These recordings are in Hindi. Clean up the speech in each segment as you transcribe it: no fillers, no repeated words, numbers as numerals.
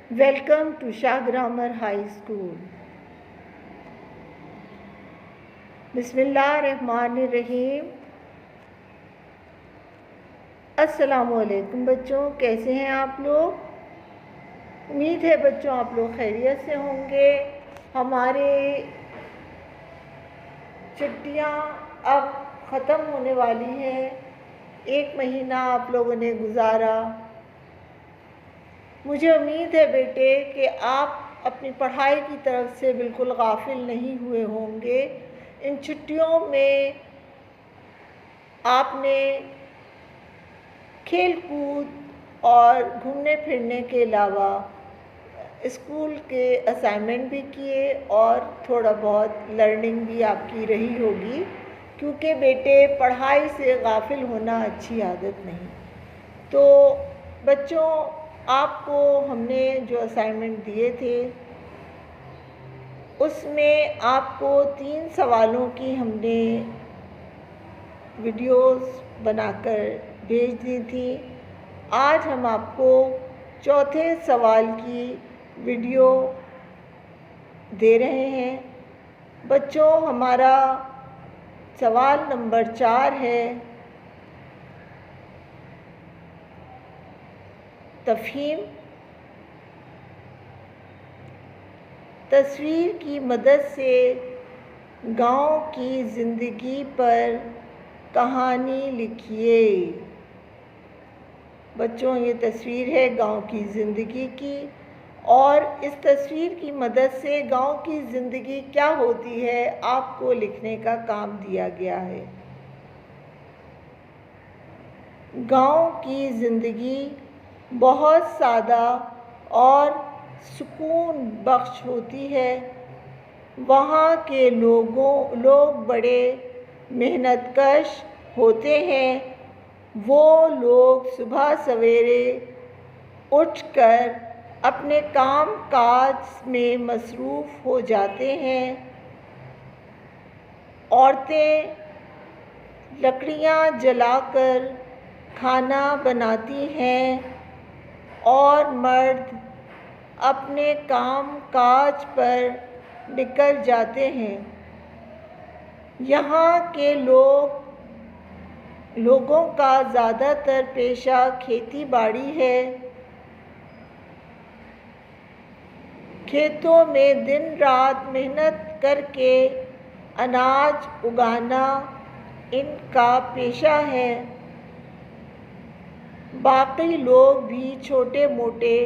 Welcome to Shah Grammar High School. बिस्मिल्लाहिर्रहमानिर्रहीम। अस्सलामुअलैकुम बच्चों, कैसे हैं आप लोग? उम्मीद है बच्चों आप लोग खैरियत से होंगे। हमारे छुट्टियां अब ख़त्म होने वाली हैं। 1 महीना आप लोगों ने गुजारा। मुझे उम्मीद है बेटे कि आप अपनी पढ़ाई की तरफ से बिल्कुल गाफिल नहीं हुए होंगे। इन छुट्टियों में आपने खेल कूद और घूमने फिरने के अलावा स्कूल के असाइनमेंट भी किए और थोड़ा बहुत लर्निंग भी आपकी रही होगी, क्योंकि बेटे पढ़ाई से गाफिल होना अच्छी आदत नहीं। तो बच्चों, आपको हमने जो असाइनमेंट दिए थे उसमें आपको 3 सवालों की हमने वीडियोस बनाकर भेज दी थी। आज हम आपको चौथे सवाल की वीडियो दे रहे हैं। बच्चों, हमारा सवाल नंबर 4 है, तफहीम। तस्वीर की मदद से गांव की ज़िंदगी पर कहानी लिखिए। बच्चों, ये तस्वीर है गांव की ज़िंदगी की, और इस तस्वीर की मदद से गांव की ज़िंदगी क्या होती है आपको लिखने का काम दिया गया है। गांव की ज़िंदगी बहुत सादा और सुकून बख्श होती है। वहाँ के लोग बड़े मेहनतकश होते हैं। वो लोग सुबह सवेरे उठकर अपने काम काज में मसरूफ़ हो जाते हैं। औरतें लकड़ियाँ जलाकर खाना बनाती हैं और मर्द अपने काम काज पर निकल जाते हैं। यहाँ के लोगों का ज़्यादातर पेशा खेती बाड़ी है। खेतों में दिन रात मेहनत करके अनाज उगाना इनका पेशा है। बाकी लोग भी छोटे मोटे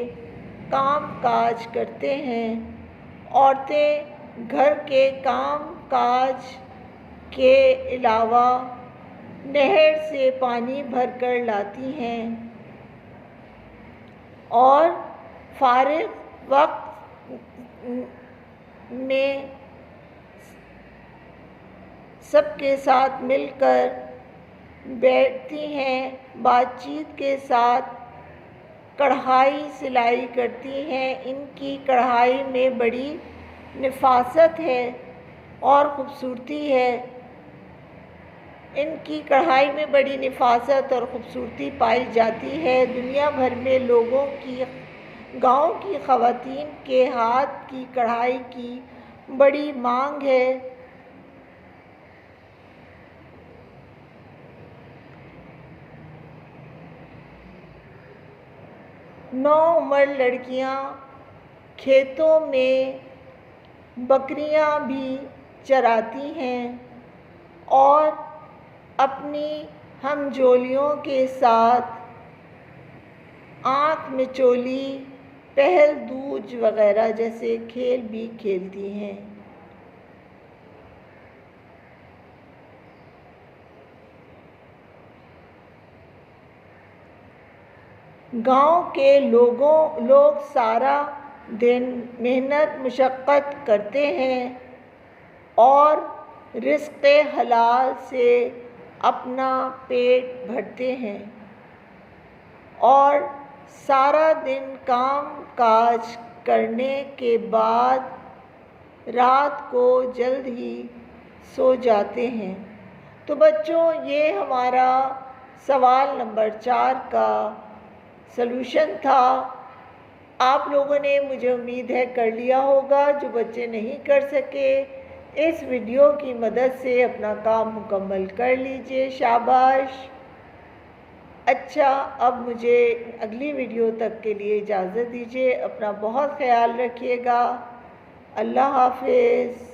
काम काज करते हैं। औरतें घर के काम काज के अलावा नहर से पानी भरकर लाती हैं और फारिग वक्त में सबके साथ मिलकर बैठती हैं। बातचीत के साथ कढ़ाई सिलाई करती हैं। इनकी कढ़ाई में बड़ी नफासत है और ख़ूबसूरती है। इनकी कढ़ाई में बड़ी नफासत और ख़ूबसूरती पाई जाती है। दुनिया भर में लोगों की गांव की ख़वातीन के हाथ की कढ़ाई की बड़ी मांग है। नौउम्र लड़कियां खेतों में बकरियां भी चराती हैं और अपनी हमजोलियों के साथ आँख मिचोली, पहल दूज वगैरह जैसे खेल भी खेलती हैं। गांव के लोग सारा दिन मेहनत मुशक्क़त करते हैं और रिज़्क़े हलाल से अपना पेट भरते हैं और सारा दिन काम काज करने के बाद रात को जल्द ही सो जाते हैं। तो बच्चों, ये हमारा सवाल नंबर 4 का सलूशन था। आप लोगों ने, मुझे उम्मीद है, कर लिया होगा। जो बच्चे नहीं कर सके, इस वीडियो की मदद से अपना काम मुकम्मल कर लीजिए। शाबाश। अच्छा, अब मुझे अगली वीडियो तक के लिए इजाज़त दीजिए। अपना बहुत ख्याल रखिएगा। अल्लाह हाफ़िज़।